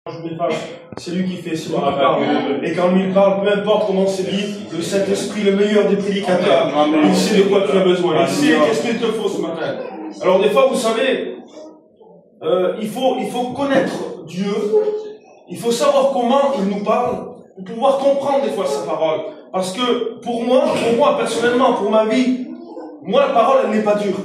Je m'efface, c'est lui qui fait, c'est lui qui parle. Et quand lui parle, peu importe comment c'est dit, le Saint-Esprit, le meilleur des prédicateurs, il sait de quoi tu as besoin, il sait qu'est-ce qu'il te faut ce matin. Alors des fois, vous savez, il faut connaître Dieu, il faut savoir comment il nous parle, pour pouvoir comprendre des fois sa parole. Parce que pour moi personnellement, pour ma vie, moi la parole elle n'est pas dure.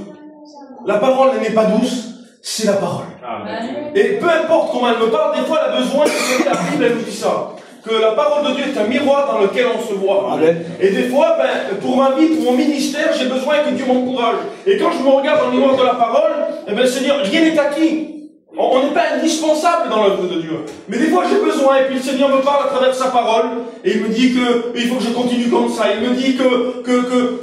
La parole elle n'est pas douce. C'est la parole. Amen. Et peu importe comment elle me parle, des fois elle a besoin de la Bible, elle nous dit ça. Que la parole de Dieu est un miroir dans lequel on se voit. Amen. Et des fois, pour ma vie, pour mon ministère, j'ai besoin que Dieu m'encourage. Et quand je me regarde dans le miroir de la parole, Seigneur, rien n'est acquis. On n'est pas indispensable dans l'œuvre de Dieu. Mais des fois, j'ai besoin, et puis le Seigneur me parle à travers sa parole, et il me dit il faut que je continue comme ça. Il me dit que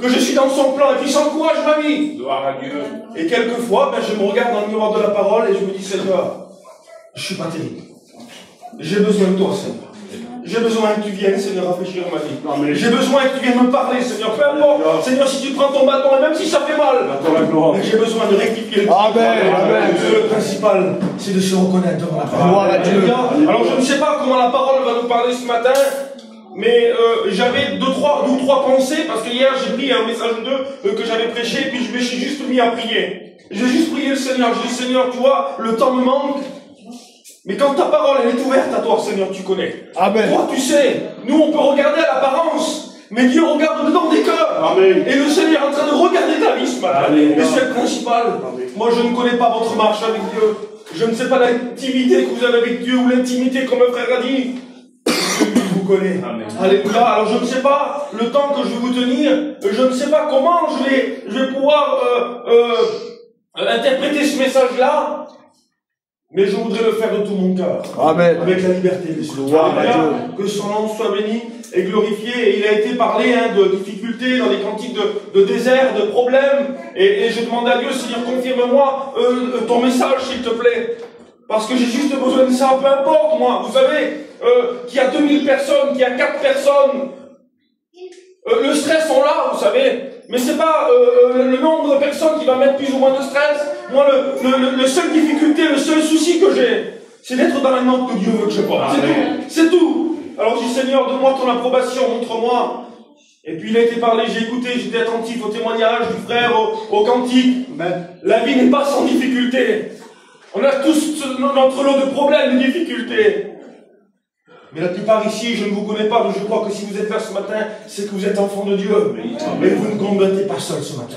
je suis dans son plan, et puis ça encourage ma vie. Gloire à Dieu. Et quelquefois, je me regarde dans le miroir de la parole, et je me dis, Seigneur, je suis pas terrible. J'ai besoin de toi, Seigneur. J'ai besoin que tu viennes, Seigneur, rafraîchir ma vie. J'ai besoin que tu viennes me parler, Seigneur. Peu importe, Seigneur, si tu prends ton bâton, et même si ça fait mal, mais j'ai besoin de rectifier le Amen. Le principal, c'est de se reconnaître devant la parole. Alors, je ne sais pas comment la parole va nous parler ce matin, mais j'avais deux ou trois pensées, parce que hier, j'ai pris un message ou deux que j'avais prêché, et puis je me suis juste mis à prier. J'ai juste prié le Seigneur. J'ai dit, Seigneur, tu vois, le temps me manque. Mais quand ta parole, elle est ouverte à toi, Seigneur, tu connais. Amen. Toi, tu sais, nous, on peut regarder à l'apparence, mais Dieu regarde dedans des cœurs. Amen. Et le Seigneur est en train de regarder ta vie ce matin. Et c'est le principal. Amen. Moi, je ne connais pas votre marche avec Dieu. Je ne sais pas l'intimité que vous avez avec Dieu, ou l'intimité, comme le frère a dit. Dieu vous connaît. Amen. Alléluia. Alors, je ne sais pas le temps que je vais vous tenir. Je ne sais pas comment je vais pouvoir interpréter ce message-là. Mais je voudrais le faire de tout mon cœur. Amen. Avec la liberté de Dieu. Que son nom soit béni et glorifié. Et il a été parlé de difficultés dans les cantiques de désert, de problèmes. Et je demande à Dieu, Seigneur, confirme-moi ton message, s'il te plaît. Parce que j'ai juste besoin de ça, peu importe, moi. Vous savez, qu'il y a 2000 personnes, qu'il y a 4 personnes. Le stress, on l'a, vous savez. Mais c'est pas le nombre de personnes qui va mettre plus ou moins de stress. Moi, le seule difficulté, le seul souci que j'ai, c'est d'être dans la norme que Dieu veut que je porte. C'est tout. Alors je dis, Seigneur, donne-moi ton approbation, montre-moi. Et puis il a été parlé, j'ai écouté, j'étais attentif au témoignage du frère, au cantique. La vie n'est pas sans difficulté. On a tous notre lot de problèmes, de difficultés. Mais la plupart ici, je ne vous connais pas, donc je crois que si vous êtes là ce matin, c'est que vous êtes enfant de Dieu. Mais vous ne combattez pas seul ce matin.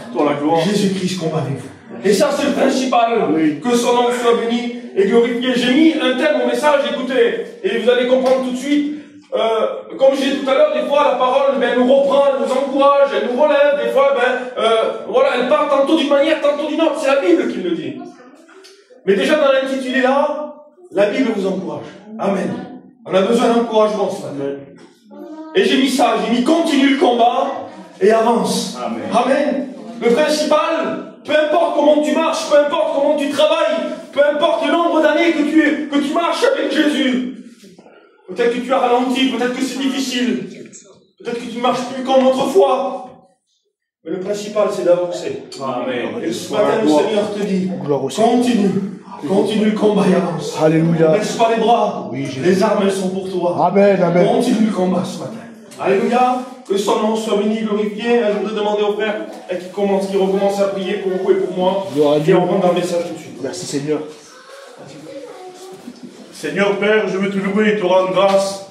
Jésus-Christ combat avec vous. Et ça, c'est le principal. Que son nom soit béni et glorifié. J'ai mis un thème au message, écoutez, et vous allez comprendre tout de suite. Comme j'ai dit tout à l'heure, des fois, la parole, elle nous reprend, elle nous encourage, elle nous relève. Des fois, voilà, elle parle tantôt d'une manière, tantôt d'une autre. C'est la Bible qui le dit. Mais déjà, dans l'intitulé là, la Bible vous encourage. Amen. On a besoin d'encouragement ce matin. Et j'ai mis ça, j'ai mis continue le combat et avance. Amen. Amen. Le principal, peu importe comment tu marches, peu importe comment tu travailles, peu importe le nombre d'années que tu marches avec Jésus. Peut-être que tu as ralenti, peut-être que c'est difficile, peut-être que tu ne marches plus comme autrefois. Mais le principal, c'est d'avancer. Amen. Et ce matin, le Seigneur te dit, continue. Continue le combat et avance. Alléluia. Ne baisse pas les bras. Oui, les armes, elles sont pour toi. Amen, amen. Continue le combat ce matin. Alléluia. Que son nom soit béni, glorifié. Je voudrais demander au frère qui recommence à prier pour vous et pour moi. Et on rentre dans le message tout de suite. Merci Seigneur. Seigneur Père, je veux te louer et te rendre grâce.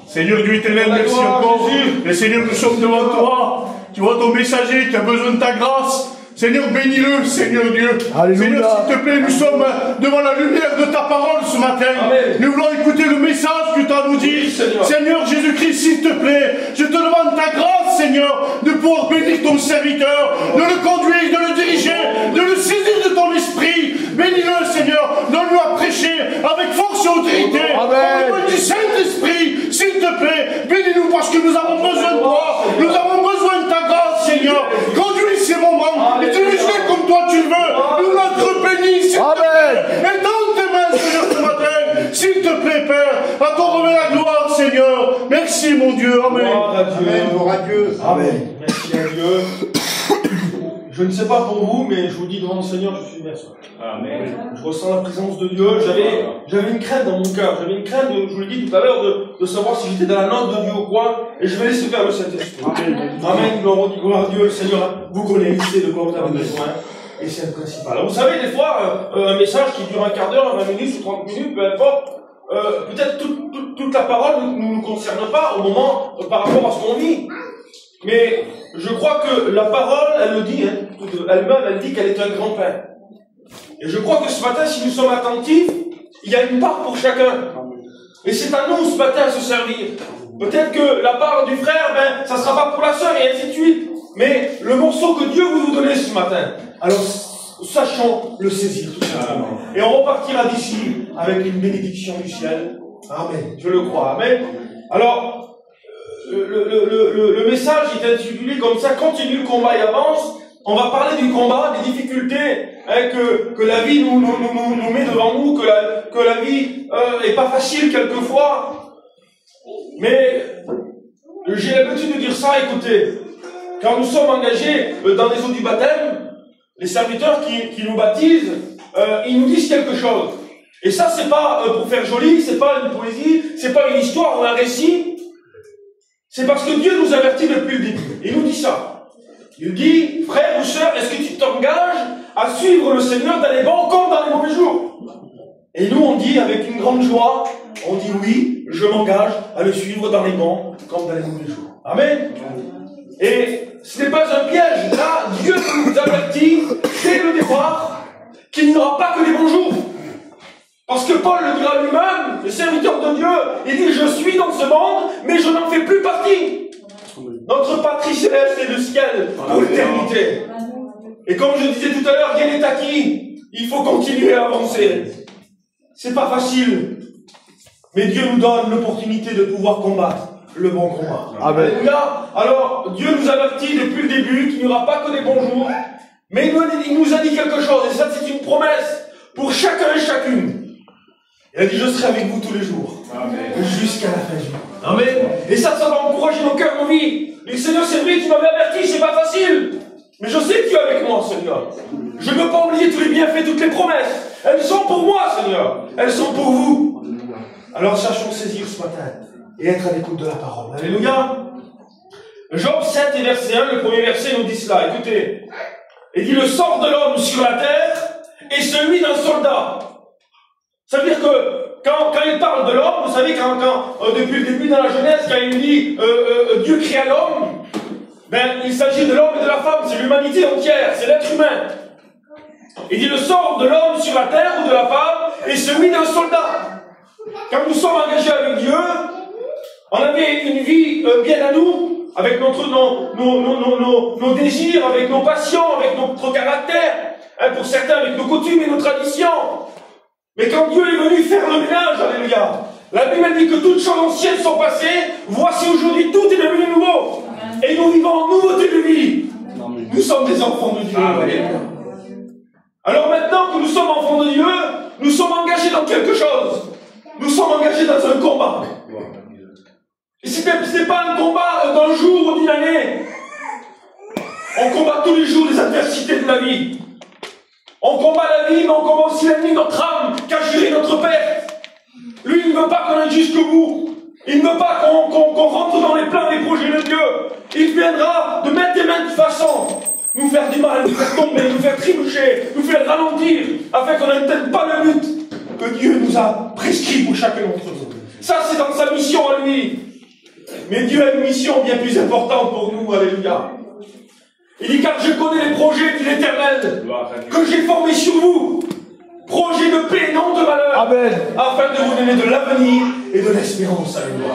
Seigneur Dieu éternel, merci encore. Et Seigneur, nous sommes devant toi. Tu vois ton messager qui a besoin de ta grâce. Seigneur, bénis-le, Seigneur Dieu. Alléluia. Seigneur, s'il te plaît, nous sommes devant la lumière de ta parole ce matin. Amen. Nous voulons écouter le message que tu as nous dit. Oui, Seigneur Jésus-Christ, s'il te plaît, je te demande ta grâce, Seigneur, de pouvoir bénir ton serviteur, de le conduire, de le diriger, de le saisir de ton esprit. Bénis-le, Seigneur, donne-lui à prêcher avec force et autorité. Amen. Au nom du Saint-Esprit, s'il te plaît, bénis-nous parce que nous avons besoin de toi. Nous avons besoin de ta grâce, Seigneur. Conduis ces moments. Et dirige-les comme toi tu le veux. Nous notre bénis, s'il te plaît. Et dans tes mains, Seigneur, ce matin, s'il te plaît, Père, à ton remet la gloire, Seigneur. Merci, mon Dieu. Amen. Gloire à Dieu. Gloire à Dieu. Amen. Merci à Dieu. Je ne sais pas pour vous, mais je vous dis devant le Seigneur, je suis bien seul. Amen. Je ressens la présence de Dieu. J'avais une crainte dans mon cœur. J'avais une crainte, je vous l'ai dit tout à l'heure, de savoir si j'étais dans la note de Dieu ou quoi. Et je vais laisser faire le Saint-Esprit. Amen. Gloire à Dieu. Le Seigneur vous connaît, il sait de quoi vous avez besoin. Et c'est le principal. Alors, vous savez, des fois, un message qui dure un quart d'heure, 20 minutes ou 30 minutes, peu importe, peut-être toute la parole ne nous concerne pas au moment par rapport à ce qu'on vit. Mais je crois que la parole, elle le dit, hein, elle-même, elle dit qu'elle est un grand pain. Et je crois que ce matin, si nous sommes attentifs, il y a une part pour chacun. Et c'est à nous ce matin à se servir. Peut-être que la part du frère, ça ne sera pas pour la sœur et ainsi de suite. Mais le morceau que Dieu veut nous donner ce matin, alors sachons le saisir tout simplement. Et on repartira d'ici avec une bénédiction du ciel. Amen. Je le crois. Amen. Alors, le message est intitulé comme ça, continue le combat et avance. On va parler du combat, des difficultés que la vie nous met devant nous, que la vie est pas facile quelquefois. Mais j'ai l'habitude de dire ça, écoutez, quand nous sommes engagés dans les eaux du baptême, les serviteurs qui nous baptisent, ils nous disent quelque chose. Et ça, c'est pas pour faire joli, c'est pas une poésie, c'est pas une histoire ou un récit. C'est parce que Dieu nous avertit depuis le début. Il nous dit ça. Il dit, frère ou sœur, est-ce que tu t'engages à suivre le Seigneur dans les bons comme dans les mauvais jours? Et nous, on dit avec une grande joie, on dit oui, je m'engage à le suivre dans les bons comme dans les mauvais jours. Amen. Et ce n'est pas un piège. Là, Dieu nous avertit dès le départ qu'il n'y aura pas que les bons jours. Parce que Paul le dira lui-même, le serviteur de Dieu, il dit, je suis dans ce monde, mais je n'en fais plus partie. Notre patrie céleste est le ciel pour l'éternité. Et comme je disais tout à l'heure, rien n'est acquis. Il faut continuer à avancer. C'est pas facile. Mais Dieu nous donne l'opportunité de pouvoir combattre le bon combat. Amen. Alléluia. Alors, Dieu nous avertit depuis le début qu'il n'y aura pas que des bons jours. Mais il nous a dit quelque chose, et ça c'est une promesse pour chacun et chacune. Il a dit, je serai avec vous tous les jours. Jusqu'à la fin du monde. Amen. Et ça va encourager nos cœurs, nos vies. Et Seigneur, c'est vrai, tu m'avais averti, c'est pas facile. Mais je sais que tu es avec moi, Seigneur. Je ne veux pas oublier tous les bienfaits, toutes les promesses. Elles sont pour moi, Seigneur. Elles sont pour vous. Alors sachons saisir ce matin et être à l'écoute de la parole. Alléluia. Job 7 et verset 1, le premier verset nous dit cela. Écoutez. Il dit, le sort de l'homme sur la terre est celui d'un soldat. Ça veut dire que quand il parle de l'homme, vous savez, depuis le début dans la Genèse, quand il dit Dieu créa l'homme, il s'agit de l'homme et de la femme, c'est l'humanité entière, c'est l'être humain. Il dit le sort de l'homme sur la terre ou de la femme est celui d'un soldat. Quand nous sommes engagés avec Dieu, on avait une vie bien à nous, avec nos désirs, avec nos passions, avec notre caractère, pour certains avec nos coutumes et nos traditions. Mais quand Dieu est venu faire le ménage, alléluia, la Bible dit que toutes choses anciennes sont passées, voici aujourd'hui tout est devenu nouveau. Et nous vivons en nouveauté de vie. Nous sommes des enfants de Dieu. Alors maintenant que nous sommes enfants de Dieu, nous sommes engagés dans quelque chose. Nous sommes engagés dans un combat. Et ce n'est pas un combat d'un jour ou d'une année. On combat tous les jours les adversités de la vie. On combat la vie, mais on combat aussi l'ennemi, notre âme, qui a juré notre perte. Lui, il ne veut pas qu'on aille jusqu'au bout. Il ne veut pas qu'on rentre dans les plans des projets de Dieu. Il viendra de maintes et maintes façons nous faire du mal, nous faire tomber, nous faire trébucher, nous faire ralentir, afin qu'on n'atteigne pas le but que Dieu nous a prescrit pour chacun d'entre nous. Ça, c'est dans sa mission à lui. Mais Dieu a une mission bien plus importante pour nous. Alléluia. Il dit, car je connais les projets de l'Éternel que j'ai formés sur vous. Projets de paix, non de malheur. Amen. Afin de vous donner de l'avenir et de l'espérance. Alléluia.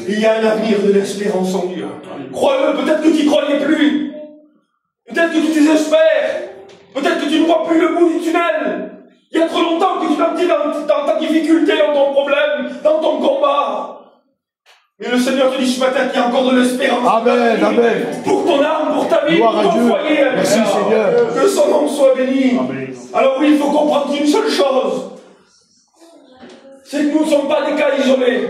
Il y a un avenir de l'espérance en Dieu. Crois-le, peut-être que tu n'y croyais plus. Peut-être que tu désespères. Peut-être que tu ne vois plus le bout du tunnel. Il y a trop longtemps que tu t'as mis dans ta difficulté, dans ton problème, dans ton combat. Mais le Seigneur te dit ce matin qu'il y a encore de l'espérance. Amen, amen. Pour ton âme, pour ta vie, pour ton foyer. Merci Seigneur. Que son nom soit béni. Amen. Alors oui, il faut comprendre une seule chose. C'est que nous ne sommes pas des cas isolés.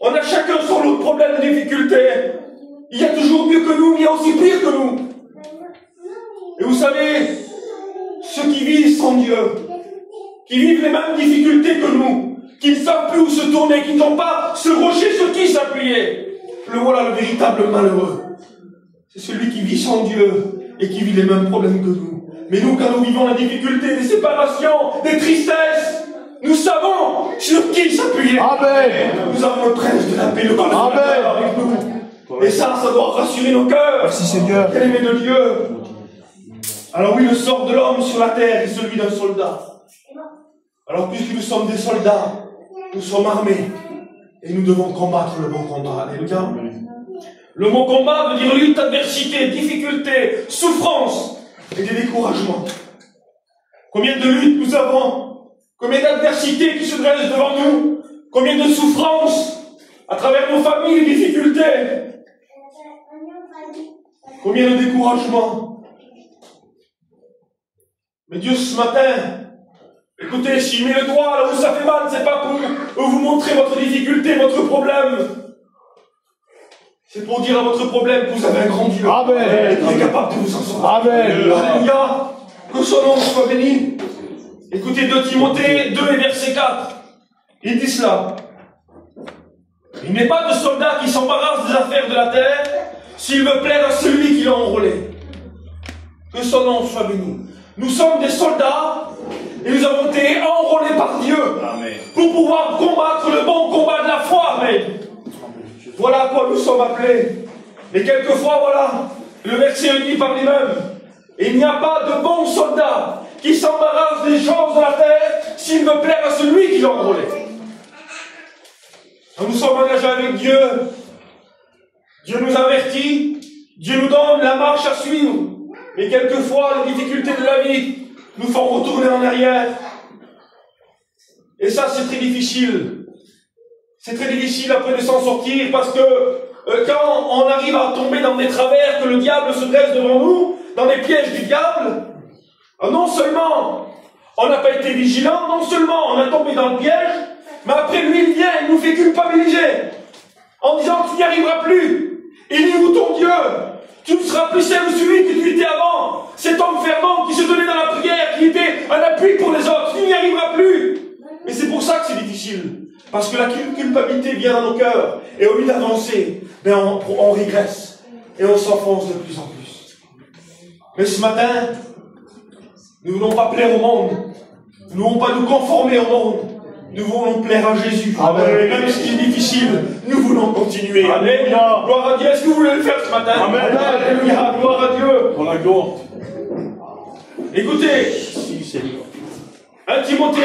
On a chacun son lot de problèmes, de difficultés. Il y a toujours mieux que nous, mais il y a aussi pire que nous. savez, ceux qui vivent sans Dieu, qui vivent les mêmes difficultés que nous, qui ne savent plus où se tourner, qui n'ont pas ce rocher sur qui s'appuyer, le voilà le véritable malheureux. C'est celui qui vit sans Dieu et qui vit les mêmes problèmes que nous. Mais nous, quand nous vivons la difficulté, des séparations, des tristesses, nous savons sur qui s'appuyer. Amen. Nous avons le prince de la paix, le consolateur avec nous. Et ça doit rassurer nos cœurs. Merci Seigneur. Quel aimé de Dieu. Alors oui, le sort de l'homme sur la terre est celui d'un soldat. Alors puisque nous sommes des soldats, nous sommes armés. Et nous devons combattre le bon combat. Alléluia. Le mot combat veut dire lutte, adversité, difficulté, souffrance et des découragements. Combien de luttes nous avons? Combien d'adversités qui se dressent devant nous? Combien de souffrances à travers nos familles et difficultés? Combien de découragements? Mais Dieu, ce matin, écoutez, s'il met le doigt là où ça fait mal, c'est pas pour vous montrer votre difficulté, votre problème. C'est pour dire à votre problème que vous avez un grand Dieu. Amen. Et qu'il est capable de vous en sortir. Amen. Alléluia. Que son nom soit béni. Écoutez 2 Timothée 2 et verset 4. Il dit cela. Il n'est pas de soldat qui s'embarrasse des affaires de la terre s'il veut plaire à celui qui l'a enrôlé. Que son nom soit béni. Nous sommes des soldats et nous avons été enrôlés par Dieu. Amen. Pour pouvoir combattre le bon combat de la foi. Amen. Voilà à quoi nous sommes appelés. Et quelquefois, voilà, le verset dit par lui-même, il n'y a pas de bon soldat qui s'embarrasse des choses de la terre s'il veut plaire à celui qui l'a enrôlé. Nous sommes engagés avec Dieu. Dieu nous avertit. Dieu nous donne la marche à suivre. Mais quelquefois, les difficultés de la vie nous font retourner en arrière. Et ça, c'est très difficile. C'est très difficile après de s'en sortir parce que quand on arrive à tomber dans des travers que le diable se dresse devant nous, dans les pièges du diable, non seulement on n'a pas été vigilant, non seulement on a tombé dans le piège, mais après lui il vient et nous fait culpabiliser en disant que tu n'y arriveras plus. Il dit où ton Dieu? Tu ne seras plus celle ou celui que tu étais avant. Cet homme fervent qui se donnait dans la prière, qui était un appui pour les autres, tu n'y arriveras plus. Et c'est pour ça que c'est difficile. Parce que la culpabilité vient dans nos cœurs. Et au lieu d'avancer, ben on régresse. Et on s'enfonce de plus en plus. Mais ce matin, nous ne voulons pas plaire au monde. Nous ne voulons pas nous conformer au monde. Nous voulons plaire à Jésus. Amen. Et même ce qui est difficile, nous voulons continuer. Alléluia. Gloire à Dieu. Est-ce que vous voulez le faire ce matin? Amen. Alléluia. Gloire à Dieu. Pour la gloire. Écoutez. 1 Timothée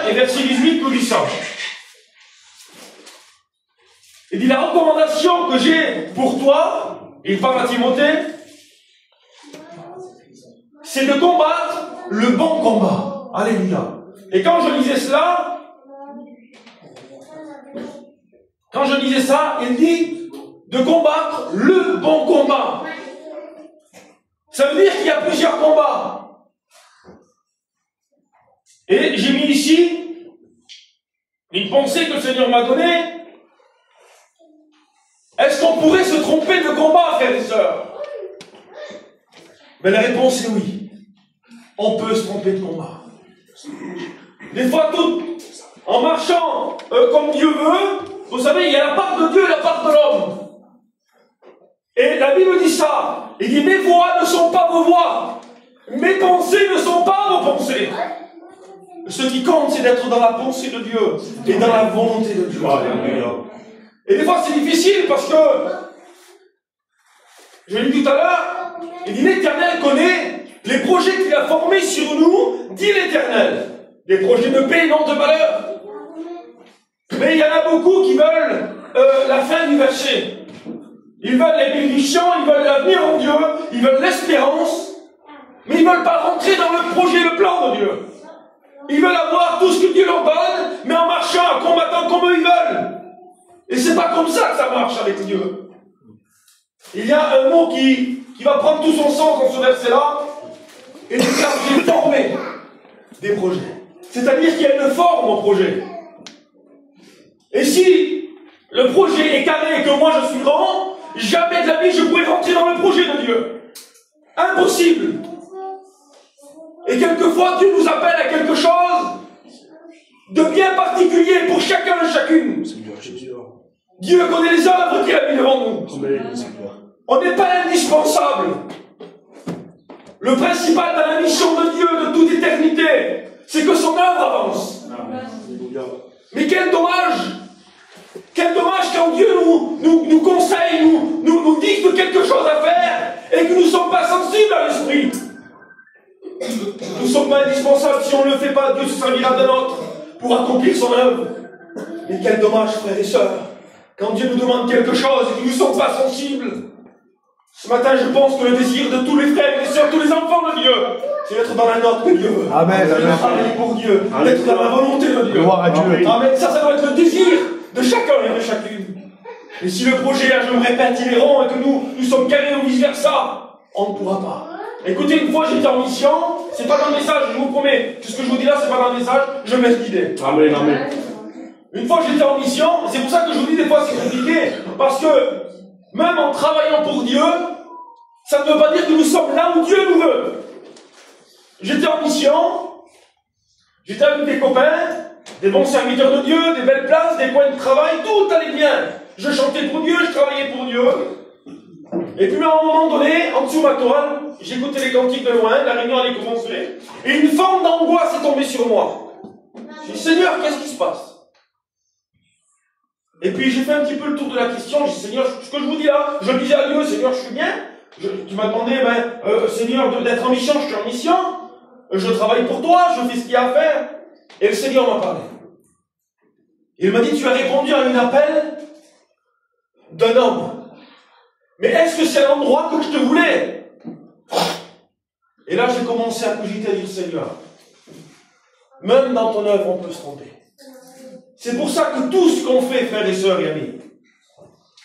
1 et verset 18 nous dit ça. Il dit la recommandation que j'ai pour toi, il parle à Timothée, c'est de combattre le bon combat. Alléluia. Et quand je lisais ça, il dit de combattre le bon combat. Ça veut dire qu'il y a plusieurs combats. Et j'ai mis ici une pensée que le Seigneur m'a donnée. Est-ce qu'on pourrait se tromper de combat, frères et sœurs? Mais la réponse est oui. On peut se tromper de combat. Des fois, en marchant comme Dieu veut, vous savez, il y a la part de Dieu et la part de l'homme. Et la Bible dit ça. Il dit, mes voix ne sont pas vos voix. Mes pensées ne sont pas vos pensées. Ce qui compte, c'est d'être dans la pensée de Dieu et dans la volonté de Dieu. Et des fois, c'est difficile parce que, je l'ai dit tout à l'heure, il dit l'Éternel connaît les projets qu'il a formés sur nous, dit l'Éternel. Des projets de paix, non de malheur. Mais il y en a beaucoup qui veulent la fin du verset. Ils veulent les bénédictions, ils veulent l'avenir en Dieu, ils veulent l'espérance, mais ils ne veulent pas rentrer dans le projet, le plan de Dieu. Ils veulent avoir tout ce que Dieu leur donne, mais en marchant, en combattant comme eux ils veulent. Et c'est pas comme ça que ça marche avec Dieu. Il y a un mot qui va prendre tout son sens dans ce verset-là, et dire car j'ai formé des projets. C'est-à-dire qu'il y a une forme au projet. Et si le projet est carré et que moi je suis rond, jamais de la vie je pourrais rentrer dans le projet de Dieu. Impossible. Et quelquefois, Dieu nous appelle à quelque chose de bien particulier pour chacun et chacune. Dieu connaît les œuvres qu'il a mis devant nous. On n'est pas indispensable. Le principal dans la mission de Dieu de toute éternité, c'est que son œuvre avance. Mais quel dommage! Quel dommage quand Dieu nous conseille, nous dicte quelque chose à faire et que nous ne sommes pas sensibles à l'esprit. Nous ne sommes pas indispensables. Si on ne le fait pas, Dieu se servira d'un autre pour accomplir son œuvre. Mais quel dommage, frères et sœurs, quand Dieu nous demande quelque chose et que nous ne sommes pas sensibles. Ce matin, je pense que le désir de tous les frères et les sœurs, tous les enfants de Dieu, c'est d'être dans la note que Dieu veut. Amen. De travailler pour Dieu, d'être dans la volonté de Dieu. Gloire à Dieu. Amen. Ça doit être le désir de chacun et de chacune. Et si le projet, là, je me répète, il est rond et que nous sommes carrés ou vice-versa, on ne pourra pas. Écoutez, une fois j'étais en mission, c'est pas dans le message, je vous promets, tout ce que je vous dis là, c'est pas dans le message, je me laisse guider. Amen, amen. Une fois j'étais en mission, c'est pour ça que je vous dis des fois c'est compliqué, parce que même en travaillant pour Dieu, ça ne veut pas dire que nous sommes là où Dieu nous veut. J'étais en mission, j'étais avec des copains, des bons serviteurs de Dieu, des belles places, des coins de travail, tout allait bien. Je chantais pour Dieu, je travaillais pour Dieu. Et puis à un moment donné, en dessous de ma toile, j'écoutais les cantiques de loin, la réunion allait commencer, et une forme d'angoisse est tombée sur moi. J'ai dit, Seigneur, qu'est-ce qui se passe? Et puis j'ai fait un petit peu le tour de la question, j'ai dit, Seigneur, ce que je vous dis là, je disais à Dieu, Seigneur, je suis bien. Tu m'as demandé, Seigneur, d'être en mission, je suis en mission. Je travaille pour toi, je fais ce qu'il y a à faire. Et le Seigneur m'a parlé. Il m'a dit, tu as répondu à un appel d'un homme. Mais est-ce que c'est l'endroit que je te voulais? Et là, j'ai commencé à cogiter, à dire, Seigneur, même dans ton œuvre, on peut se tromper. C'est pour ça que tout ce qu'on fait, frères et sœurs et amis,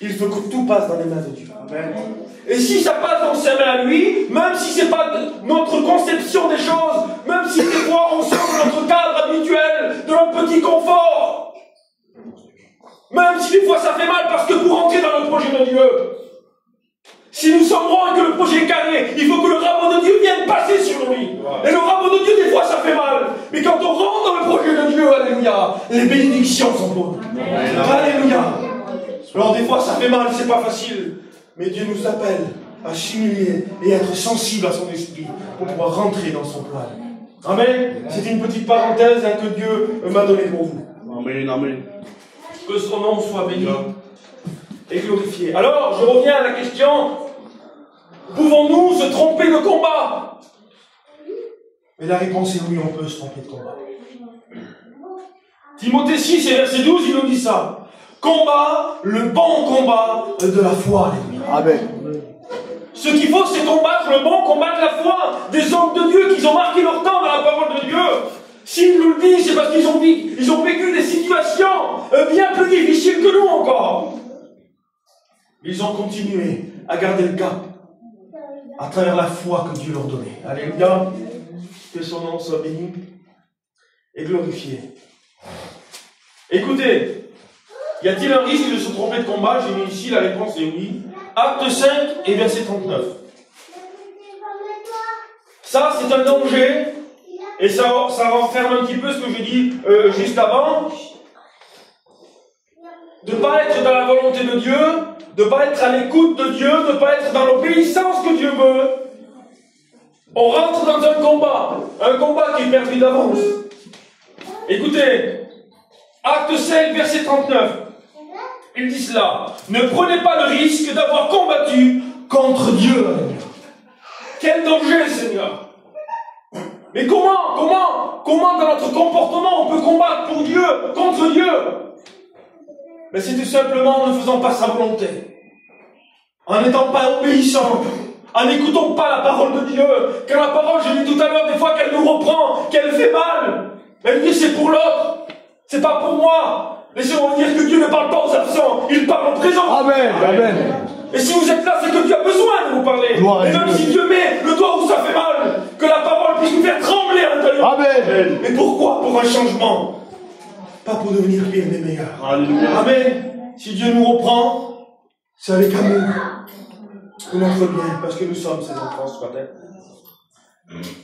il faut que tout passe dans les mains de Dieu. Amen. Et si ça passe dans ses mains à lui, même si ce n'est pas notre conception des choses, même si des fois on sort de notre cadre habituel, de notre petit confort, même si des fois ça fait mal parce que pour entrer dans le projet de Dieu, si nous sommes ronds et que le projet est carré, il faut que le rabot de Dieu vienne passer sur lui. Et le rabot de Dieu, des fois ça fait mal. Mais quand on rentre dans le projet de Dieu, alléluia, les bénédictions sont bonnes. Alléluia. Alors des fois ça fait mal, c'est pas facile. Mais Dieu nous appelle à s'humilier et être sensible à son esprit pour pouvoir rentrer dans son plan. Amen. C'est une petite parenthèse que Dieu m'a donnée pour vous. Amen, amen. Que son nom soit béni et glorifié. Alors, je reviens à la question, pouvons-nous se tromper de combat? Et la réponse est oui, on peut se tromper de combat. Timothée 6 et verset 12, il nous dit ça. Combat le bon combat de la foi. Amen. Ce qu'il faut, c'est combattre le bon combat de la foi. Des hommes de Dieu qui ont marqué leur temps dans la parole de Dieu. S'ils nous le disent, c'est parce qu'ils ont vécu des situations bien plus difficiles que nous encore. Ils ont continué à garder le cap à travers la foi que Dieu leur donnait. Alléluia. Que son nom soit béni et glorifié. Écoutez. Y a-t-il un risque de se tromper de combat? J'ai mis ici, la réponse est oui. Acte 5 et verset 39. Ça, c'est un danger, et ça renferme un petit peu ce que j'ai dit juste avant. De ne pas être dans la volonté de Dieu, de ne pas être à l'écoute de Dieu, de ne pas être dans l'obéissance que Dieu veut. On rentre dans un combat qui est perdu d'avance. Écoutez, Acte 5, verset 39. Il dit cela. Ne prenez pas le risque d'avoir combattu contre Dieu. Quel danger, Seigneur. Mais comment dans notre comportement on peut combattre pour Dieu, contre Dieu? Mais c'est tout simplement en ne faisant pas sa volonté. En n'étant pas obéissant. En n'écoutant pas la parole de Dieu. Car la parole, j'ai dit tout à l'heure, des fois qu'elle nous reprend, qu'elle fait mal. Elle dit c'est pour l'autre. C'est pas pour moi. Laissez-moi dire que Dieu ne parle pas aux absents, il parle au présent. Amen. Amen. Et si vous êtes là, c'est que Dieu a besoin de vous parler. Et même si Dieu met le doigt où ça fait mal, que la parole puisse nous faire trembler à l'intérieur. Amen. Mais pourquoi? Pour un changement. Pas pour devenir pire mais meilleur. Alléluia. Amen. Si Dieu nous reprend, c'est avec amour. Pour notre bien, parce que nous sommes ses enfants ce matin.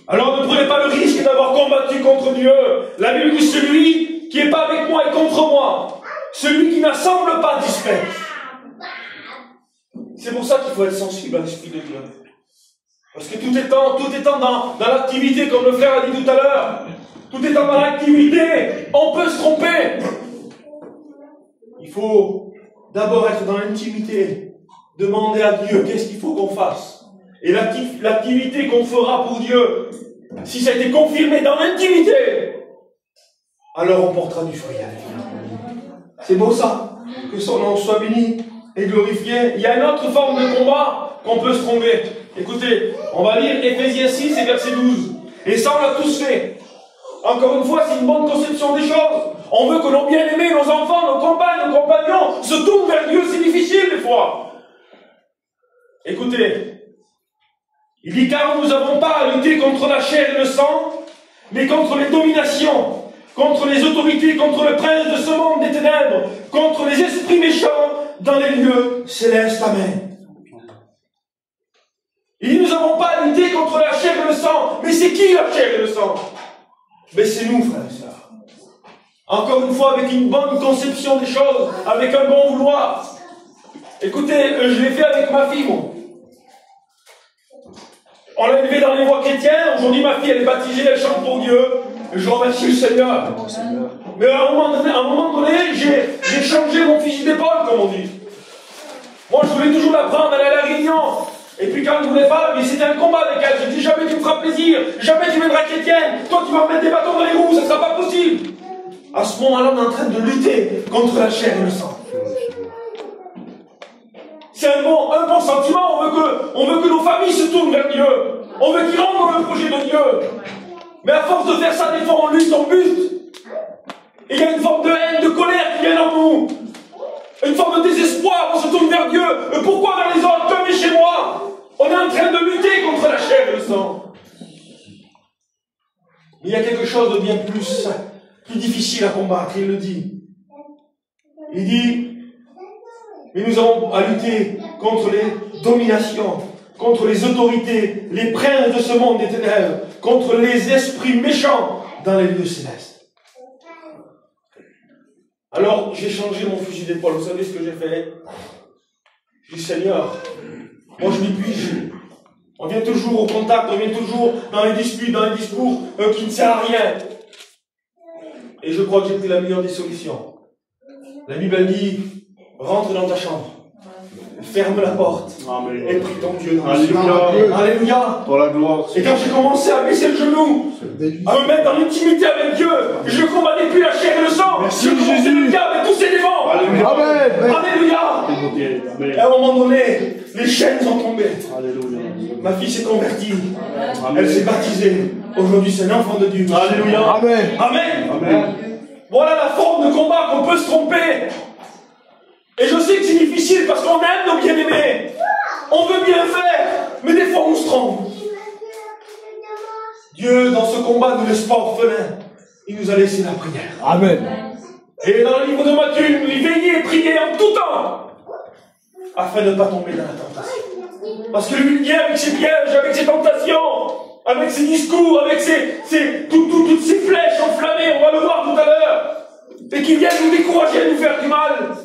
Alors ne prenez pas le risque d'avoir combattu contre Dieu. La Bible dit celui qui n'est pas avec moi est contre moi. Celui qui n'assemble pas disperse. C'est pour ça qu'il faut être sensible à l'Esprit de Dieu. Parce que tout étant dans l'activité, comme le frère a dit tout à l'heure, tout étant dans l'activité, on peut se tromper. Il faut d'abord être dans l'intimité, demander à Dieu qu'est-ce qu'il faut qu'on fasse. Et l'activité qu'on fera pour Dieu, si ça a été confirmé dans l'intimité, alors on portera du fruit avec lui. C'est beau ça, que son nom soit béni et glorifié. Il y a une autre forme de combat qu'on peut se tromper. Écoutez, on va lire Éphésiens 6 et verset 12. Et ça, on l'a tous fait. Encore une fois, c'est une bonne conception des choses. On veut que nos bien-aimés, nos enfants, nos compagnes, nos compagnons se tournent vers Dieu. C'est difficile des fois. Écoutez, il dit, car nous n'avons pas à lutter contre la chair et le sang, mais contre les dominations, contre les autorités, contre le prince de ce monde des ténèbres, contre les esprits méchants dans les lieux célestes. Amen. Il dit, nous n'avons pas à lutter contre la chair et le sang. Mais c'est qui la chair et le sang? Mais c'est nous, frères et sœurs. Encore une fois, avec une bonne conception des choses, avec un bon vouloir. Écoutez, je l'ai fait avec ma fille, moi. On l'a élevée dans les voies chrétiennes. Aujourd'hui, ma fille, elle est baptisée, elle chante pour Dieu. Et je remercie le Seigneur. Mais à un moment donné, j'ai changé mon fusil d'épaule, comme on dit. Moi, je voulais toujours la prendre, elle allait à la réunion. Et puis quand elle ne voulait pas, mais c'était un combat avec elle. J'ai dit, jamais tu me feras plaisir, jamais tu viendras chrétienne. Toi, tu vas me mettre des bâtons dans les roues, ça ne sera pas possible. À ce moment-là, on est en train de lutter contre la chair et le sang. C'est un bon sentiment. On veut que nos familles se tournent vers Dieu. On veut qu'ils rentrent dans le projet de Dieu. Mais à force de faire ça, des fois, on lutte, on bute. Et il y a une forme de haine, de colère qui vient en nous. Une forme de désespoir, on se tourne vers Dieu. Pourquoi vers les autres, comme chez moi? On est en train de lutter contre la chair et le sang. Mais il y a quelque chose de bien plus difficile à combattre, il le dit. Il dit, mais nous avons à lutter contre les dominations, contre les autorités, les princes de ce monde des ténèbres, contre les esprits méchants dans les lieux célestes. Alors, j'ai changé mon fusil d'épaule. Vous savez ce que j'ai fait? J'ai dit, Seigneur, moi je m'y puise. On vient toujours au contact, on vient toujours dans les disputes, dans les discours qui ne servent à rien. Et je crois que j'ai pris la meilleure des solutions. La Bible dit, rentre dans ta chambre, ferme la porte, Amen. Et prie ton Dieu. Alléluia. Alléluia. Pour la gloire. Et quand j'ai commencé à baisser le genou, à me mettre dans l'intimité avec Dieu, je ne combattais plus la chair et le sang. Merci Jésus. Le diable avec tous ses démons. Alléluia. Amen. Alléluia. Et à un moment donné, les chaînes sont tombées. Alléluia. Ma fille s'est convertie. Amen. Elle s'est baptisée. Aujourd'hui, c'est un enfant de Dieu. Alléluia. Amen. Amen. Amen. Voilà la forme de combat qu'on peut se tromper. Et je sais que c'est difficile parce qu'on aime nos bien-aimés. On veut bien faire, mais des fois on se trompe. Dieu, dans ce combat, ne nous laisse pas orphelins. Il nous a laissé la prière. Amen. Et dans le livre de Matthieu, il nous dit veillez et priez en tout temps, afin de ne pas tomber dans la tentation. Parce que lui, il vient avec ses pièges, avec ses tentations, avec ses discours, avec toutes ces flèches enflammées, on va le voir tout à l'heure, et qui viennent nous décourager, nous faire du mal.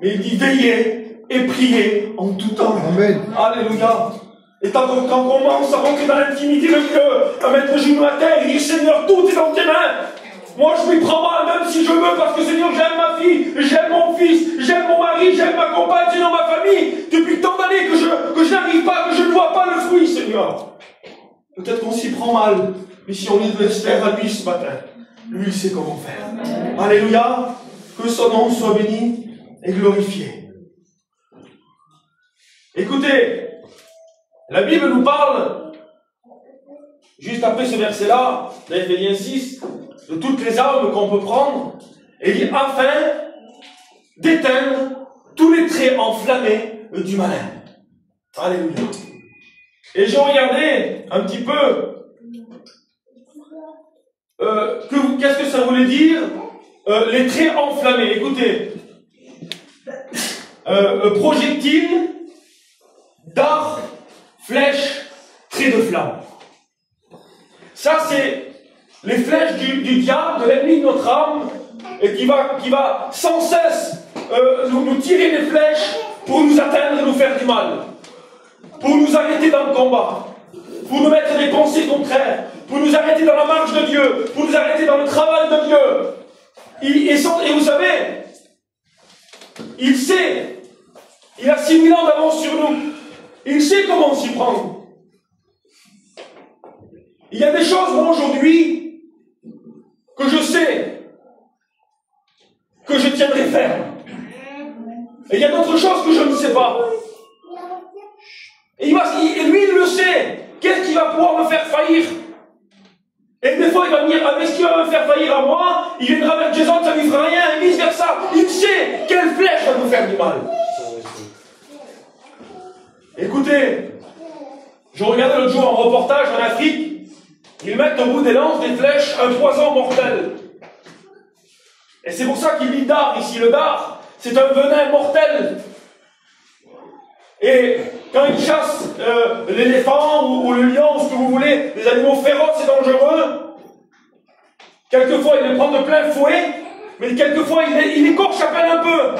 Mais il dit veillez et priez en tout temps. Amen. Alléluia. Et quand on commence à rentrer dans l'intimité de Dieu, à mettre le genou à terre, il dit Seigneur, tout est dans tes mains. Moi je m'y prends mal, même si je veux, parce que Seigneur, j'aime ma fille, j'aime mon fils, j'aime mon mari, j'aime ma compagne, j'aime ma famille. Depuis tant d'années que je n'arrive pas, que je ne vois pas le fruit, Seigneur. Peut-être qu'on s'y prend mal, mais si on l'espère à lui ce matin, lui il sait comment faire. Alléluia. Que son nom soit béni et glorifié. Écoutez, la Bible nous parle, juste après ce verset-là, d'Éphésiens 6, de toutes les armes qu'on peut prendre, et dit afin d'éteindre tous les traits enflammés du malin. Alléluia. Et j'ai regardé un petit peu qu'est-ce que ça voulait dire les traits enflammés. Écoutez, projectiles, dards, flèches, traits de flamme. Ça, c'est les flèches du diable, de l'ennemi de notre âme, et qui va sans cesse nous tirer des flèches pour nous atteindre et nous faire du mal, pour nous arrêter dans le combat, pour nous mettre des pensées contraires, pour nous arrêter dans la marche de Dieu, pour nous arrêter dans le travail de Dieu. Et vous savez, il sait, il a 6000 ans d'avance sur nous, il sait comment s'y prendre. Il y a des choses, moi, aujourd'hui, que je sais que je tiendrai ferme. Et il y a d'autres choses que je ne sais pas. Et lui, il le sait. Qu'est-ce qui va pouvoir me faire faillir? Et des fois, il va me dire, ah, mais ce qui va me faire faillir à moi, il viendra vers Jason, ça lui fera rien, et vice versa. Il sait quelle flèche va nous faire du mal. Écoutez, je regardais l'autre jour un reportage en Afrique. Ils mettent au bout des lances des flèches un poison mortel. Et c'est pour ça qu'il dit dard ici. Le dard, c'est un venin mortel. Et quand ils chassent l'éléphant ou le lion, ou ce que vous voulez, les animaux féroces et dangereux, quelquefois il les prend de plein fouet, mais quelquefois il écorche à peine un peu.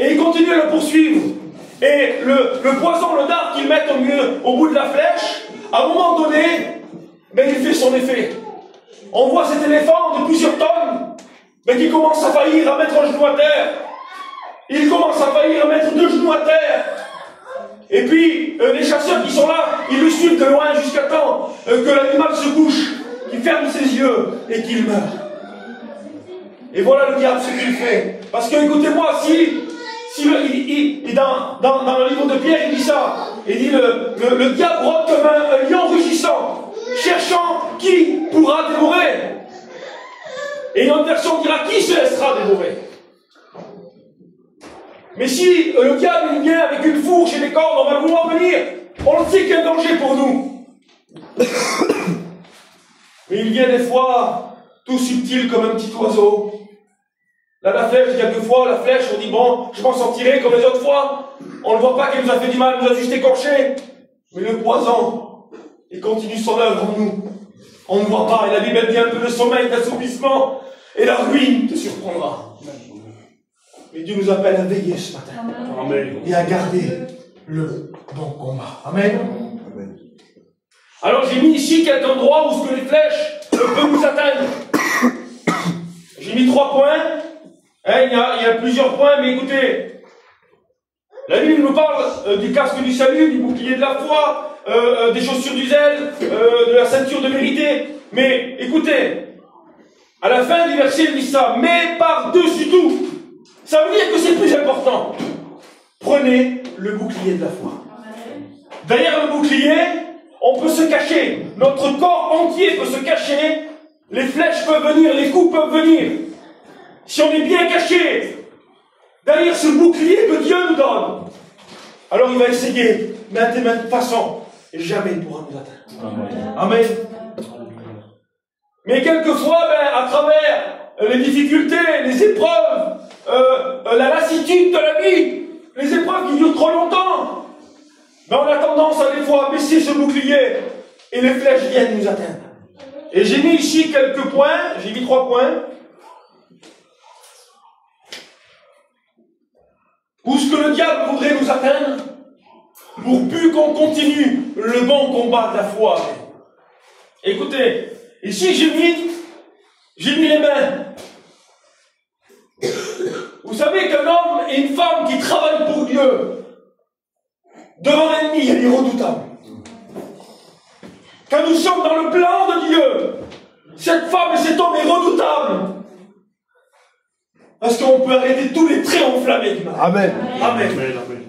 Et il continue à le poursuivre. Et le poison, le dard qu'ils mettent au bout de la flèche, à un moment donné, ben, il fait son effet. On voit cet éléphant de plusieurs tonnes, mais qui commence à faillir à mettre un genou à terre. Il commence à faillir à mettre 2 genoux à terre. Et puis, les chasseurs qui sont là, ils le suivent de loin jusqu'à temps que l'animal se couche, qu'il ferme ses yeux et qu'il meurt. Et voilà le diable ce qu'il fait. Parce que, écoutez-moi, dans le livre de Pierre, il dit ça. Il dit le diable rôde comme un lion rugissant, cherchant qui pourra dévorer. Et une autre version dira qui se laissera dévorer. Mais si le diable il vient avec une fourche et des cordes, on va vouloir venir. On le sait qu'il y a un danger pour nous. Mais il vient des fois tout subtil comme un petit oiseau. Là, la flèche, quelquefois, la flèche, on dit, bon, je m'en sortirai comme les autres fois. On ne voit pas qu'elle nous a fait du mal, elle nous a juste écorché. Mais le poison, il continue son œuvre en nous. On ne voit pas, et la Bible dit un peu le sommeil d'assoupissement, et la ruine te surprendra. Mais Dieu nous appelle à veiller ce matin. Amen. Et à garder le bon combat. Amen. Amen. Alors j'ai mis ici quelques endroits où ce que les flèches peuvent nous atteindre. J'ai mis 3 points. Il y a plusieurs points, mais écoutez, la Bible nous parle du casque du salut, du bouclier de la foi, des chaussures du zèle, de la ceinture de vérité. Mais écoutez, à la fin du verset, il dit ça, mais par-dessus tout, ça veut dire que c'est plus important. Prenez le bouclier de la foi. Derrière le bouclier, on peut se cacher. Notre corps entier peut se cacher. Les flèches peuvent venir, les coups peuvent venir. Si on est bien caché derrière ce bouclier que Dieu nous donne, alors il va essayer maintes et maintes façons, et jamais il pourra nous atteindre. Amen. Mais quelquefois, à travers les difficultés, les épreuves, la lassitude de la vie, les épreuves qui durent trop longtemps, on a tendance à des fois à baisser ce bouclier, et les flèches viennent nous atteindre. Et j'ai mis ici quelques points, j'ai mis 3 points, où ce que le diable voudrait nous atteindre, pour plus qu'on continue le bon combat de la foi. Écoutez, ici j'ai mis les mains. Vous savez qu'un homme et une femme qui travaillent pour Dieu, devant l'ennemi, elle est redoutable. Quand nous sommes dans le plan de Dieu, cette femme et cet homme est redoutable. Parce qu'on peut arrêter tous les traits enflammés du mal. Amen. Amen. Amen.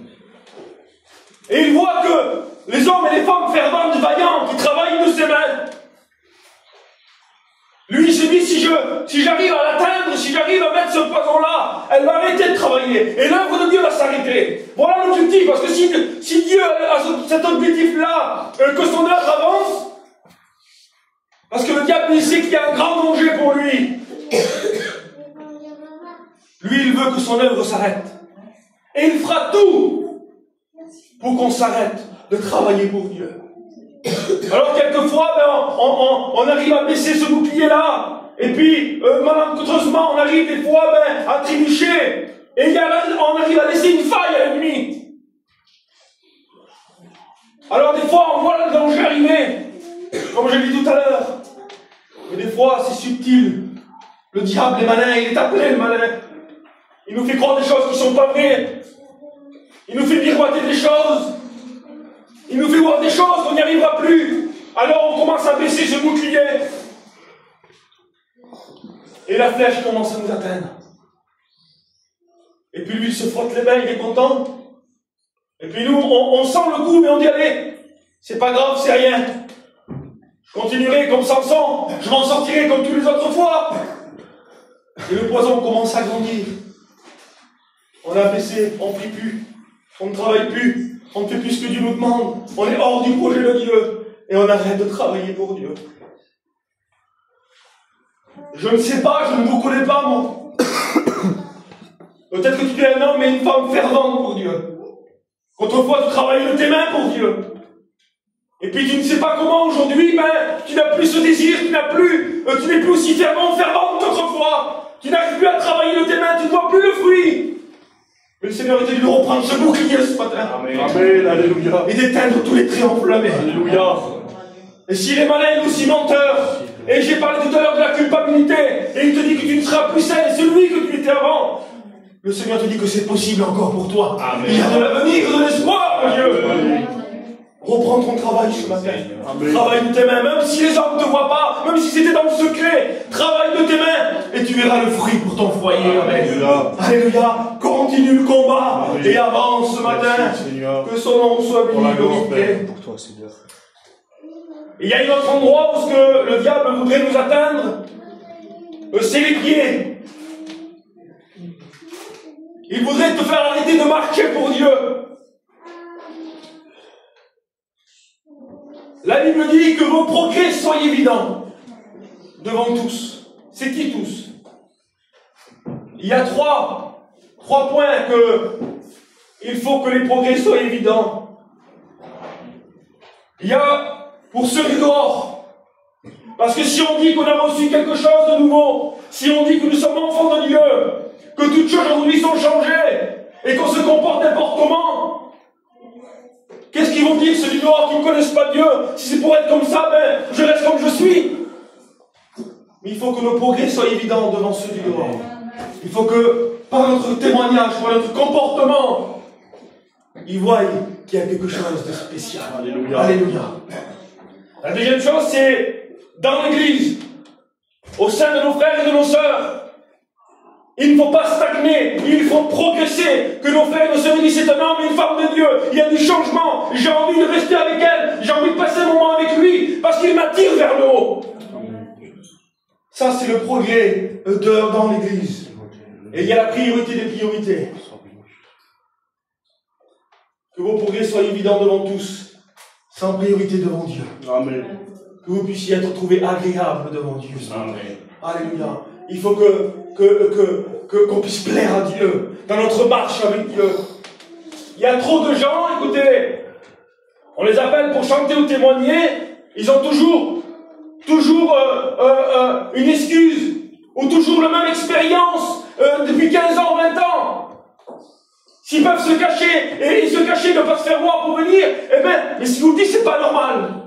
Et il voit que les hommes et les femmes ferventes, vaillants, qui travaillent de ses mains, lui il se dit, si j'arrive à l'atteindre, si j'arrive à mettre ce poison-là, elle va arrêter de travailler. Et l'œuvre de Dieu va s'arrêter. Voilà l'objectif. Parce que si Dieu a cet objectif-là, que son œuvre avance, parce que le diable il sait qu'il y a un grand danger pour lui. Lui, il veut que son œuvre s'arrête. Et il fera tout pour qu'on s'arrête de travailler pour Dieu. Alors quelquefois, ben, on arrive à baisser ce bouclier-là, et puis malencontreusement, on arrive des fois ben, à trébucher, et on arrive à laisser une faille à l'ennemi. Alors des fois, on voit le danger arriver, comme je l'ai dit tout à l'heure. Mais des fois, c'est subtil. Le diable est malin, il est appelé le malin. Il nous fait croire des choses qui ne sont pas vraies. Il nous fait miroiter des choses. Il nous fait voir des choses qu'on n'y arrivera plus. Alors on commence à baisser ce bouclier. Et la flèche commence à nous atteindre. Et puis lui, il se frotte les mains, il est content. Et puis nous, on sent le coup, mais on dit, allez, c'est pas grave, c'est rien. Je continuerai comme Samson, je m'en sortirai comme tous les autres fois. Et le poison commence à grandir. On a baissé, on ne prie plus, on ne travaille plus, on ne fait plus ce que Dieu nous demande, on est hors du projet de Dieu, et on arrête de travailler pour Dieu. Je ne sais pas, je ne vous connais pas, moi. Peut-être que tu es un homme et une femme fervente pour Dieu. Autrefois, tu travaillais de tes mains pour Dieu. Et puis tu ne sais pas comment aujourd'hui, ben, tu n'as plus ce désir, tu n'es plus aussi fervente qu'autrefois. Tu n'arrives plus à travailler de tes mains, tu ne vois plus le fruit. Mais le Seigneur était de reprendre ce bouclier ce matin. Amen. Amen, alléluia. Et d'éteindre tous les traits enflammés. Alléluia. Et s'il est malin, il est aussi menteur. Et j'ai parlé tout à l'heure de la culpabilité. Et il te dit que tu ne seras plus celui que tu étais avant. Le Seigneur te dit que c'est possible encore pour toi. Amen. Il y a de l'avenir, de l'espoir, mon Dieu. Amen. Reprends ton travail ce matin. Amen. Travaille de tes mains, même si les hommes ne te voient pas, même si c'était dans le secret. Travaille de tes mains et tu verras le fruit pour ton foyer. Amen. Alléluia. Continue le combat. Amen. Et avance ce matin. Merci, que son nom soit béni, glorifié. Pour toi, Seigneur. Il y a un autre endroit où ce que le diable voudrait nous atteindre, c'est les pieds. Il voudrait te faire arrêter de marcher pour Dieu. La Bible dit que vos progrès soient évidents devant tous. C'est qui tous? Il y a trois points il faut que les progrès soient évidents. Il y a pour ceux du dehors. Parce que si on dit qu'on a reçu quelque chose de nouveau, si on dit que nous sommes enfants de Dieu, que toutes choses aujourd'hui sont changées, et qu'on se comporte n'importe comment, qu'est-ce qu'ils vont dire ceux du dehors qui ne connaissent pas Dieu? Si c'est pour être comme ça, ben, je reste comme je suis. Mais il faut que nos progrès soient évidents devant ceux du dehors. Il faut que, par notre témoignage, par notre comportement, ils voient qu'il y a quelque chose de spécial. Alléluia. Alléluia. La deuxième chose, c'est dans l'Église, au sein de nos frères et de nos sœurs. Il ne faut pas stagner, il faut progresser. Que nos frères et nos sœurs disent, c'est un homme et une femme de Dieu. Il y a du changement. J'ai envie de rester avec elle. J'ai envie de passer un moment avec lui parce qu'il m'attire vers le haut. Ça, c'est le progrès dans l'Église. Et il y a la priorité des priorités. Que vos progrès soient évidents devant tous, sans priorité devant Dieu. Amen. Que vous puissiez être trouvés agréables devant Dieu. Amen. Alléluia. Il faut qu'on puisse plaire à Dieu dans notre marche avec Dieu. Il y a trop de gens, écoutez, on les appelle pour chanter ou témoigner, ils ont toujours une excuse, ou toujours la même expérience depuis 15 ans, 20 ans. S'ils peuvent se cacher, et se cacher, ne pas se faire voir pour venir, eh bien, mais si vous le dites, c'est pas normal.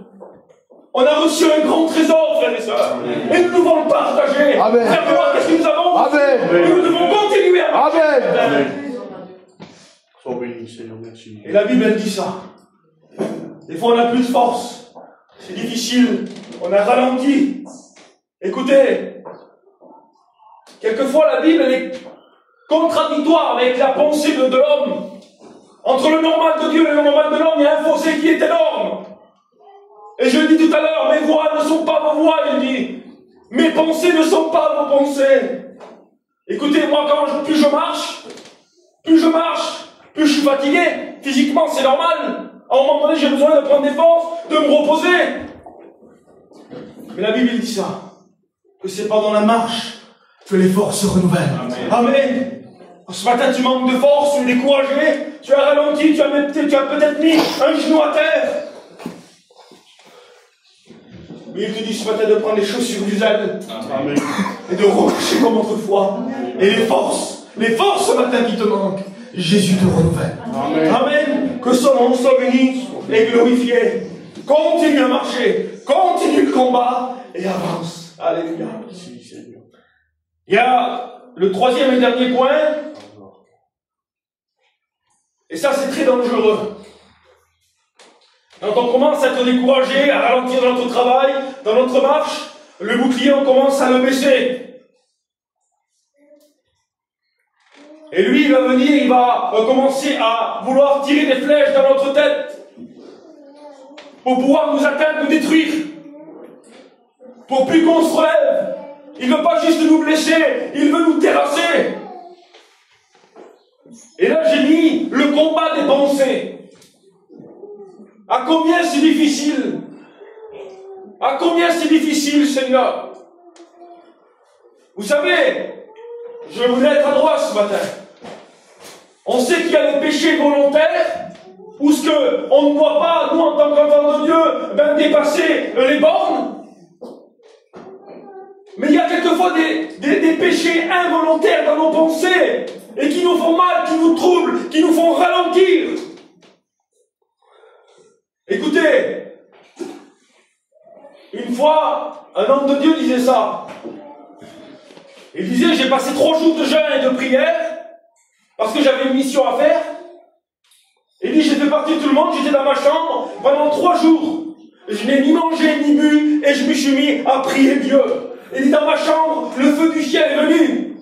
On a reçu un grand trésor, frères et sœurs, et nous devons le partager. Faire voir qu'est-ce que nous avons. Amen. Et nous devons continuer à marcher. Amen. Sois béni, Seigneur, merci. Et la Bible, elle dit ça. Des fois, on n'a plus de force. C'est difficile. On a ralenti. Écoutez, quelquefois, la Bible, elle est contradictoire avec la pensée de l'homme. Entre le normal de Dieu et le normal de l'homme, il y a un fossé qui est énorme. Et je le dis tout à l'heure, mes voix ne sont pas vos voix, il dit. Mes pensées ne sont pas vos pensées. Écoutez, moi, plus je marche, plus je suis fatigué. Physiquement, c'est normal. À un moment donné, j'ai besoin de prendre des forces, de me reposer. Mais la Bible dit ça. Que c'est pendant la marche que les forces se renouvellent. Amen. Amen. Ce matin, tu manques de force, tu es découragé, tu as ralenti, tu as peut-être mis un genou à terre. Mais il te dit ce matin de prendre les chaussures du zèle. Et de remarcher comme autrefois. Et les forces ce matin qui te manquent, Jésus te renouvelle. Amen. Amen. Que son nom soit béni et glorifié. Continue à marcher, continue le combat et avance. Alléluia. Il y a le troisième et dernier point. Et ça, c'est très dangereux. Quand on commence à être découragé, à ralentir dans notre travail, dans notre marche, le bouclier, on commence à le baisser. Et lui, il va venir, il va commencer à vouloir tirer des flèches dans notre tête pour pouvoir nous atteindre, nous détruire. Pour plus qu'on se relève. Il ne veut pas juste nous blesser, il veut nous terrasser. Et là, j'ai mis le combat des pensées. À combien c'est difficile? À combien c'est difficile, Seigneur? Vous savez, je voulais être à droite ce matin. On sait qu'il y a des péchés volontaires, où ce qu'on ne doit pas, nous en tant qu'enfants de Dieu, dépasser les bornes. Mais il y a quelquefois des péchés involontaires dans nos pensées, et qui nous font mal, qui nous troublent, qui nous font ralentir. Écoutez, une fois, un homme de Dieu disait ça. Il disait, j'ai passé 3 jours de jeûne et de prière, parce que j'avais une mission à faire. Il dit, j'ai fait partie de tout le monde, j'étais dans ma chambre pendant 3 jours. Je n'ai ni mangé ni bu, et je me suis mis à prier Dieu. Il dit, dans ma chambre, le feu du ciel est venu.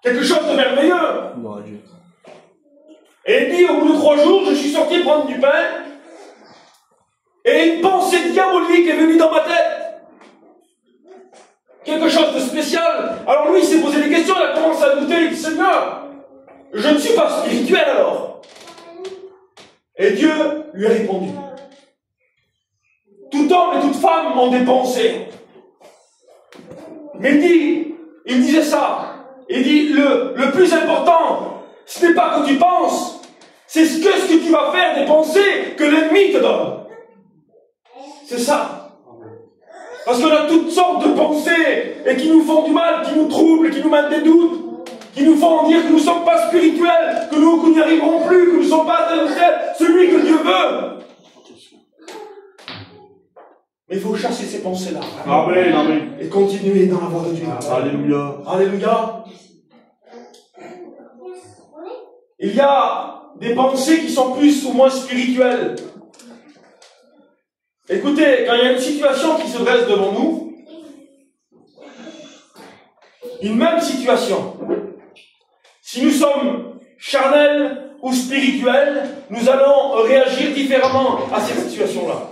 Quelque chose de merveilleux. Et il dit, au bout de 3 jours, je suis sorti prendre du pain, et une pensée diabolique est venue dans ma tête. Quelque chose de spécial. Alors lui, il s'est posé des questions, il a commencé à douter, il dit, Seigneur, je ne suis pas spirituel alors. Et Dieu lui a répondu. Tout homme et toute femme ont des pensées. Mais il disait ça. Il dit, le plus important, ce n'est pas que tu penses, c'est ce que tu vas faire des pensées que l'ennemi te donne. C'est ça. Parce qu'on a toutes sortes de pensées et qui nous font du mal, qui nous troublent, qui nous mettent des doutes, qui nous font dire que nous ne sommes pas spirituels, que nous n'y arriverons plus, que nous ne sommes pas celui que Dieu veut. Mais il faut chasser ces pensées-là. Amen, amen. Et continuer dans la voie de Dieu. Alléluia. Alléluia. Il y a des pensées qui sont plus ou moins spirituelles. Écoutez, quand il y a une situation qui se dresse devant nous, une même situation, si nous sommes charnels ou spirituels, nous allons réagir différemment à cette situation-là.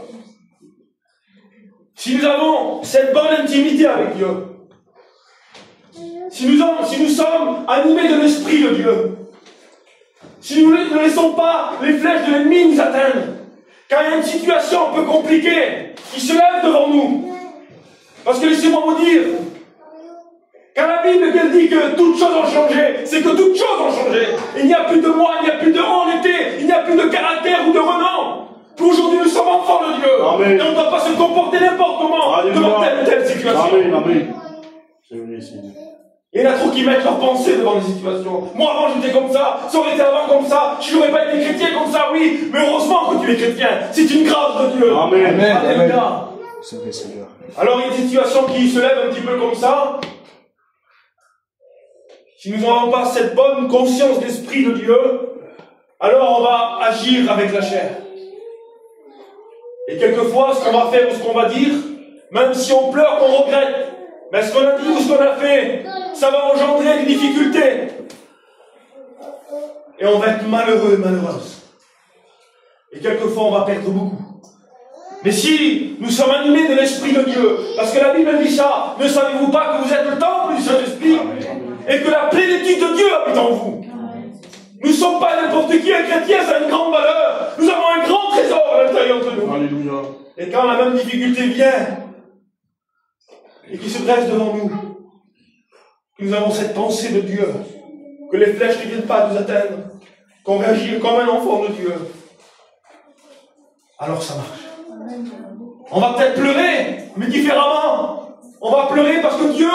Si nous avons cette bonne intimité avec Dieu, si nous sommes animés de l'Esprit de Dieu, si nous ne laissons pas les flèches de l'ennemi nous atteindre, quand il y a une situation un peu compliquée qui se lève devant nous, parce que laissez-moi vous dire, quand la Bible elle dit que toutes choses ont changé, c'est que toutes choses ont changé. Il n'y a plus de moi, il n'y a plus de on était, il n'y a plus de caractère ou de renom. Aujourd'hui, nous sommes enfants de Dieu. Amen. Et on ne doit pas se comporter n'importe comment devant telle ou telle situation. Amen, amen. Il y en a trop qui mettent leurs pensées devant les situations. Moi, avant, j'étais comme ça aurait été avant comme ça, je n'aurais pas été chrétien comme ça, oui. Mais heureusement que tu es chrétien. C'est une grâce de Dieu. Amen. Alléluia. Alors, il y a des situations qui se lèvent un petit peu comme ça. Si nous n'avons pas cette bonne conscience d'esprit de Dieu, alors on va agir avec la chair. Et quelquefois, ce qu'on va faire ou ce qu'on va dire, même si on pleure, qu'on regrette, mais ce qu'on a dit ou ce qu'on a fait, ça va engendrer des difficultés. Et on va être malheureux et malheureuse. Et quelquefois, on va perdre beaucoup. Mais si nous sommes animés de l'Esprit de Dieu, parce que la Bible dit ça, ne savez-vous pas que vous êtes le temple du Saint-Esprit et que la plénitude de Dieu habite en vous? Nous ne sommes pas n'importe qui, un chrétien, ça a une grande valeur. Nous avons un grand trésor à l'intérieur de nous. Alléluia. Et quand la même difficulté vient, et qui se dresse devant nous, nous avons cette pensée de Dieu, que les flèches ne viennent pas nous atteindre, qu'on réagit comme un enfant de Dieu, alors ça marche. On va peut-être pleurer, mais différemment. On va pleurer parce que Dieu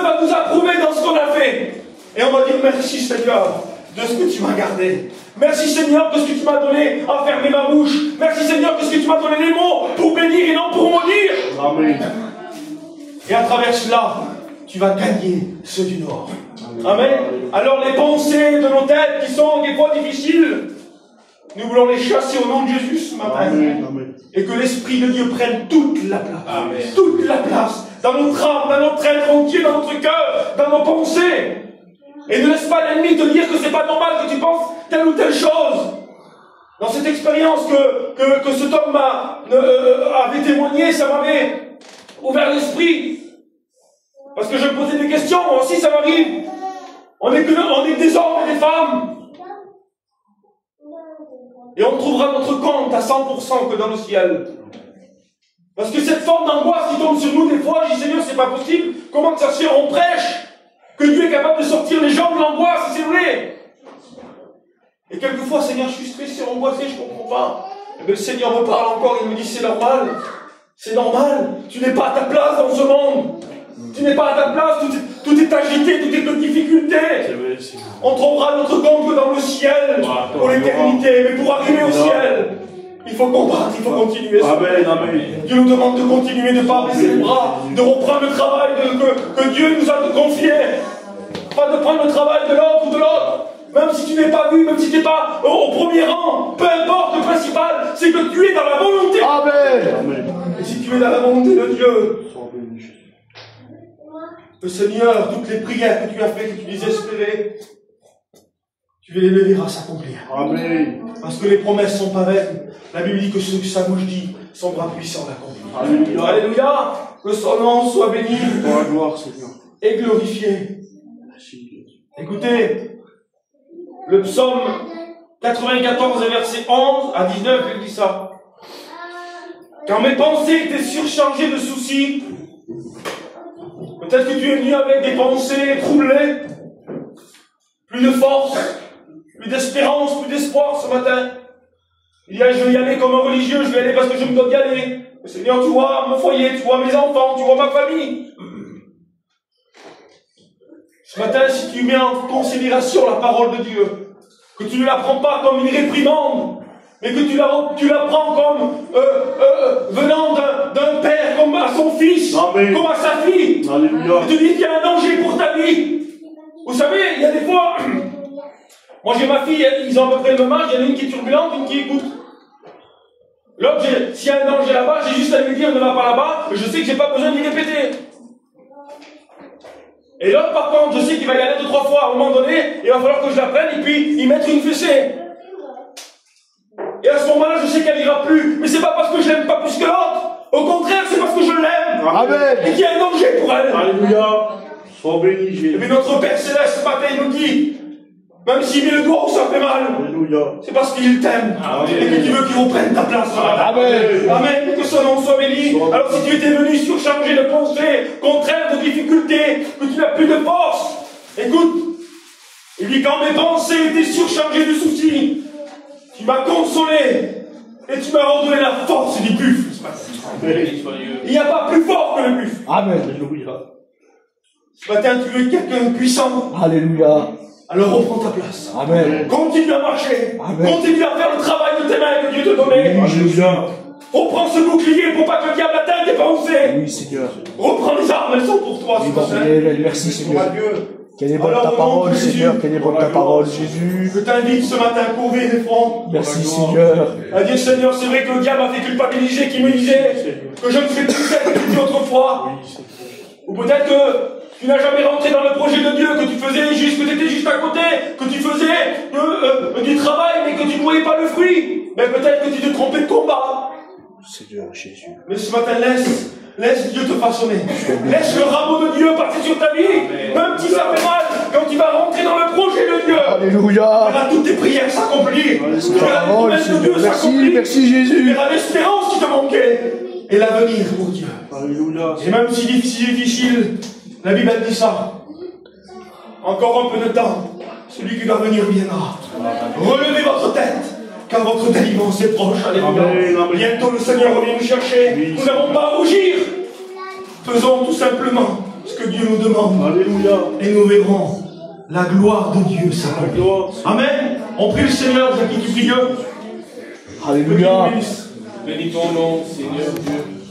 va nous approuver dans ce qu'on a fait. Et on va dire merci Seigneur de ce que tu m'as gardé. Merci Seigneur de ce que tu m'as donné à fermer ma bouche. Merci Seigneur de ce que tu m'as donné les mots pour bénir et non pour maudire. Amen. Et à travers cela, tu vas gagner ceux du Nord. Amen. Alors les pensées de nos têtes qui sont des fois difficiles, nous voulons les chasser au nom de Jésus ce matin. Amen. Amen. Et que l'Esprit de Dieu prenne toute la place. Amen. Toute la place. Dans notre âme, dans notre être entier, dans notre cœur, dans nos pensées. Et ne laisse pas l'ennemi te dire que c'est pas normal que tu penses telle ou telle chose. Dans cette expérience que cet homme avait témoigné, ça m'avait ouvert l'esprit. Parce que je me posais des questions, moi aussi ça m'arrive. On est des hommes et des femmes. Et on trouvera notre compte à 100% que dans le ciel. Parce que cette forme d'angoisse qui tombe sur nous des fois, je dis Seigneur, c'est pas possible. Comment que ça se fait? On prêche que Dieu est capable de sortir les gens de l'angoisse, si c'est vrai. Et quelquefois, Seigneur, je suis stressé, angoissé, je comprends pas. Et bien, le Seigneur me parle encore, il me dit c'est normal. C'est normal. Tu n'es pas à ta place dans ce monde. Tu n'es pas à ta place, tout est agité, tout est de difficulté. On trouvera notre compte que dans le ciel, pour l'éternité. Mais pour arriver au ciel, il faut combattre, il faut continuer. Amen, amen. Dieu nous demande de continuer, de ne pas baisser les bras, de reprendre le travail que Dieu nous a confié. Pas de prendre le travail de l'autre ou de l'autre. Même si tu n'es pas vu, même si tu n'es pas au premier rang, peu importe, le principal, c'est que tu es dans la volonté. Amen. Et si tu es dans la volonté de Dieu, le Seigneur, toutes les prières que tu as faites, que tu désespérais, tu vas les verras s'accomplir. Amen. Parce que les promesses sont pas vaines. La Bible dit que ce que sa bouche dit, son bras puissant l'accomplit. Alléluia. Alléluia. Que son nom soit béni. Pour la gloire, Seigneur. Et glorifié. Écoutez, le psaume 94, verset 11 à 19, il dit ça. Quand mes pensées étaient surchargées de soucis, peut-être que tu es venu avec des pensées troublées, plus de force, plus d'espérance, plus d'espoir ce matin. Il dit, je vais y aller comme un religieux, je vais y aller parce que je me dois d'y aller. Seigneur, tu vois mon foyer, tu vois mes enfants, tu vois ma famille. Ce matin, si tu mets en considération la parole de Dieu, que tu ne la prends pas comme une réprimande, mais que tu la prends comme venant d'un père, comme à son fils, Amen. Comme à sa fille, Alléluia. et te dis qu'il y a un danger pour ta vie. Vous savez, il y a des fois, moi j'ai ma fille, ils ont à peu près le même âge, il y en a une qui est turbulente, une qui écoute. L'autre, s'il y a un danger là-bas, j'ai juste à lui dire ne va pas là-bas, je sais que j'ai pas besoin d'y répéter. Et l'autre, par contre, je sais qu'il va y aller 2-3 fois à un moment donné, et il va falloir que je la prenne et puis y mettre une fessée. Et à ce moment-là, je sais qu'elle ira plus. Mais c'est pas parce que je l'aime pas plus que l'autre. Au contraire, c'est parce que je l'aime. Amen. Et qu'il y a un danger pour elle. Alléluia. Sois béni, Jésus. Et puis notre Père Céleste, ce matin, il nous dit, même s'il met le doigt où ça fait mal, Alléluia. c'est parce qu'il t'aime. Et que tu veux qu'il reprenne ta place. Amen. Amen. Que son nom soit béni. Alors si tu étais venu surchargé de pensées, contraires de difficultés, que tu n'as plus de force, écoute, il dit quand mes pensées étaient surchargées de soucis, tu m'as consolé et tu m'as redonné la force du buffle. Il n'y a pas plus fort que le buffle. Amen. Alléluia. Ce matin, tu veux quelqu'un de puissant. Alléluia. Alors reprends ta place. Amen. Continue à marcher. Amen. Continue à faire le travail de tes mains que Dieu te donnait. Alléluia. Reprends ce bouclier pour pas que le diable atteigne tes pensées. Oui, Seigneur. Reprends les armes, elles sont pour toi. Merci, Seigneur. Quelle est bonne ta parole, Seigneur. Quelle est bonne ta parole, Jésus. Je t'invite ce matin à couvrir les fronts. Merci, Seigneur. À dire, Seigneur, c'est vrai que le diable m'a fait culpabiliser, qui me disait que je ne fais plus celle que tu fais autrefois. Ou peut-être que tu n'as jamais rentré dans le projet de Dieu, que tu faisais juste, que tu étais juste à côté, que tu faisais du travail, mais que tu ne voyais pas le fruit. Mais peut-être que tu te trompais de combat. Seigneur Jésus. Mais ce matin, laisse Dieu te façonner. Laisse le rameau de Dieu passer sur ta vie. Même si ça fait mal, quand tu vas rentrer dans le projet de Dieu. Alléluia. Tu verras toutes tes prières s'accomplir. Tu verras les promesses de Dieu s'accomplir. Merci Jésus. Tu verras l'espérance qui te manquait. Et l'avenir pour Dieu. Alléluia. Et même si difficile, la Bible dit ça. Encore un peu de temps. Celui qui doit venir viendra. Relevez votre tête. car votre délivrance est proche. Alléluia. Amen, amen. Bientôt le Seigneur revient nous chercher. Oui. Nous n'avons pas à rougir. Faisons tout simplement ce que Dieu nous demande. Alléluia. Et nous verrons la gloire de Dieu s'accomplir. Amen. On prie le Seigneur, c'est qui prie Dieu. Alléluia. Bénis ton nom, Seigneur Dieu.